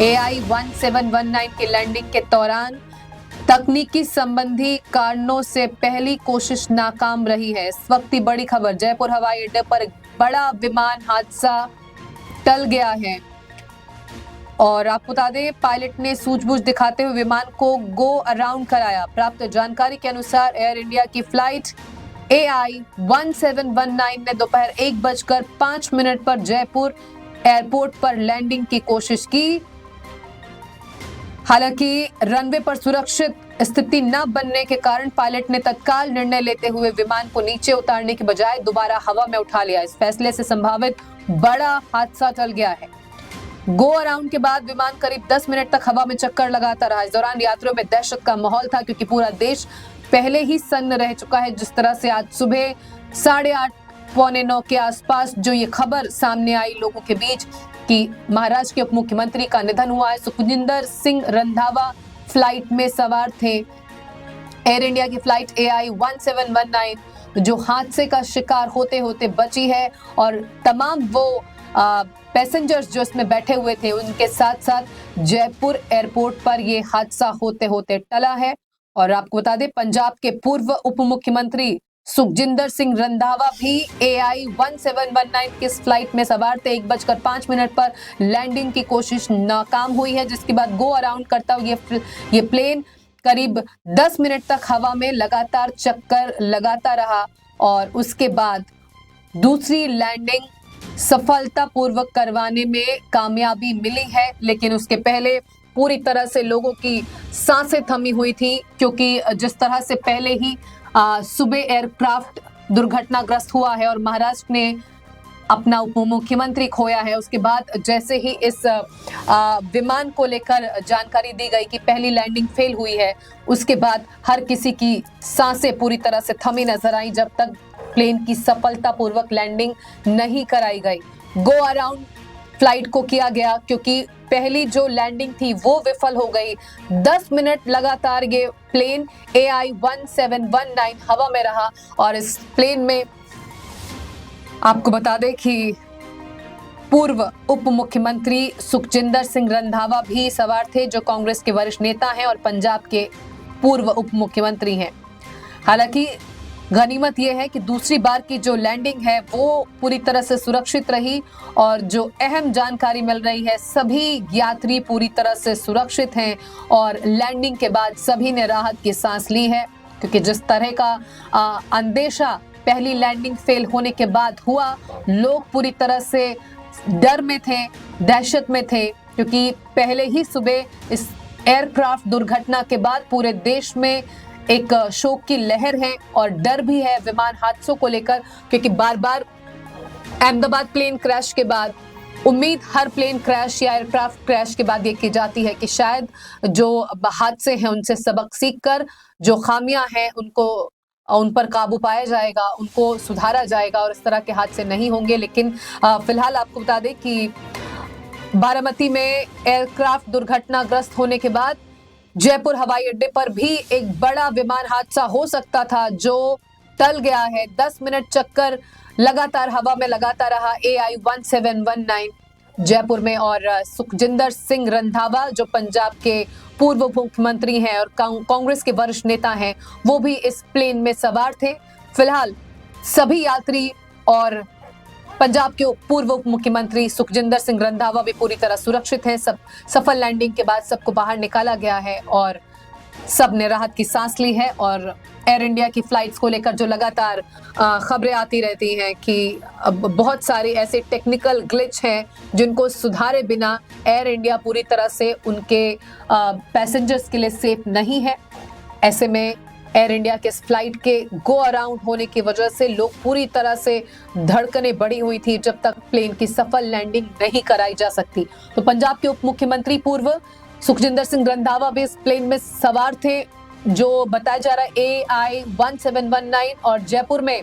AI-1719 की landing के दौरान तकनीकी संबंधी कारणों से पहली कोशिश नाकाम रही है। इस वक्त की बड़ी खबर, जयपुर हवाई अड्डे पर बड़ा विमान हादसा टल गया है और आपको बता दें, पायलट ने सूझबूझ दिखाते हुए विमान को गो अराउंड कराया। प्राप्त जानकारी के अनुसार एयर इंडिया की फ्लाइट AI-1719 ने दोपहर 1:05 पर जयपुर एयरपोर्ट पर लैंडिंग की कोशिश की। हालांकि रनवे पर सुरक्षित स्थिति न बनने के कारण पायलट ने तत्काल निर्णय लेते हुए विमान को नीचे उतारने के बजाय दोबारा हवा में उठा लिया। इस फैसले से संभावित बड़ा हादसा टल गया है। गो अराउंड के बाद विमान करीब 10 मिनट तक हवा में चक्कर लगाता रहा। इस दौरान यात्रियों में दहशत का माहौल था, क्योंकि पूरा देश पहले ही सन्न रह चुका है। जिस तरह से आज सुबह 8:30 पौने 9 के आसपास जो ये खबर सामने आई लोगों के बीच कि महाराष्ट्र के उप मुख्यमंत्री का निधन हुआ है। सुखजिंदर सिंह रंधावा फ्लाइट में सवार थे। एयर इंडिया की फ्लाइट AI-1719 जो हादसे का शिकार होते होते बची है और तमाम वो पैसेंजर्स जो इसमें बैठे हुए थे उनके साथ साथ जयपुर एयरपोर्ट पर ये हादसा होते होते टला है। और आपको बता दें, पंजाब के पूर्व उप मुख्यमंत्री सुखजिंदर सिंह रंधावा भी AI-1719 की फ्लाइट में सवार थे। 1:05 पर लैंडिंग की कोशिश नाकाम हुई है, जिसके बाद गो अराउंड करता हुआ ये प्लेन करीब 10 मिनट तक हवा में लगातार चक्कर लगाता रहा और उसके बाद दूसरी लैंडिंग सफलतापूर्वक करवाने में कामयाबी मिली है। लेकिन उसके पहले पूरी तरह से लोगों की सांसें थमी हुई थी, क्योंकि जिस तरह से पहले ही सुबह एयरक्राफ्ट दुर्घटनाग्रस्त हुआ है और महाराष्ट्र ने अपना उप मुख्यमंत्री खोया है, उसके बाद जैसे ही इस विमान को लेकर जानकारी दी गई कि पहली लैंडिंग फेल हुई है, उसके बाद हर किसी की सांसें पूरी तरह से थमी नजर आई जब तक प्लेन की सफलतापूर्वक लैंडिंग नहीं कराई गई। गो अराउंड फ्लाइट को किया गया क्योंकि पहली जो लैंडिंग थी वो विफल हो गई। 10 मिनट लगातार ये प्लेन AI-1719 हवा में रहा और इस प्लेन में आपको बता दें कि पूर्व उप मुख्यमंत्री सुखजिंदर सिंह रंधावा भी सवार थे, जो कांग्रेस के वरिष्ठ नेता हैं और पंजाब के पूर्व उप मुख्यमंत्री हैं। हालांकि गनीमत यह है कि दूसरी बार की जो लैंडिंग है वो पूरी तरह से सुरक्षित रही और जो अहम जानकारी मिल रही है, सभी यात्री पूरी तरह से सुरक्षित हैं और लैंडिंग के बाद सभी ने राहत की सांस ली है, क्योंकि जिस तरह का अंदेशा पहली लैंडिंग फेल होने के बाद हुआ, लोग पूरी तरह से डर में थे, दहशत में थे, क्योंकि पहले ही सुबह इस एयरक्राफ्ट दुर्घटना के बाद पूरे देश में एक शोक की लहर है और डर भी है विमान हादसों को लेकर, क्योंकि बार बार अहमदाबाद प्लेन क्रैश के बाद उम्मीद हर प्लेन क्रैश या एयरक्राफ्ट क्रैश के बाद ये की जाती है कि शायद जो हादसे हैं उनसे सबक सीखकर जो खामियां हैं उन पर काबू पाया जाएगा, उनको सुधारा जाएगा और इस तरह के हादसे नहीं होंगे। लेकिन फिलहाल आपको बता दें कि बारामती में एयरक्राफ्ट दुर्घटनाग्रस्त होने के बाद जयपुर हवाई अड्डे पर भी एक बड़ा विमान हादसा हो सकता था, जो टल गया है। 10 मिनट चक्कर लगातार हवा में लगाता रहा AI-1719 जयपुर में और सुखजिंदर सिंह रंधावा जो पंजाब के पूर्व मुख्यमंत्री हैं और कांग्रेस के वरिष्ठ नेता हैं, वो भी इस प्लेन में सवार थे। फिलहाल सभी यात्री और पंजाब के पूर्व उप मुख्यमंत्री सुखजिंदर सिंह रंधावा भी पूरी तरह सुरक्षित हैं। सब सफल लैंडिंग के बाद सबको बाहर निकाला गया है और सब ने राहत की सांस ली है। और एयर इंडिया की फ्लाइट्स को लेकर जो लगातार खबरें आती रहती हैं कि अब बहुत सारे ऐसे टेक्निकल ग्लिच हैं जिनको सुधारे बिना एयर इंडिया पूरी तरह से उनके पैसेंजर्स के लिए सेफ नहीं है। ऐसे में एयर इंडिया के इस फ्लाइट के गो अराउंड होने की वजह से लोग पूरी तरह से धड़कनें बढ़ी हुई थी जब तक प्लेन की सफल लैंडिंग नहीं कराई जा सकती। तो पंजाब के उप मुख्यमंत्री पूर्व सुखजिंदर सिंह रंधावा भी इस प्लेन में सवार थे, जो बताया जा रहा है AI-1719 और जयपुर में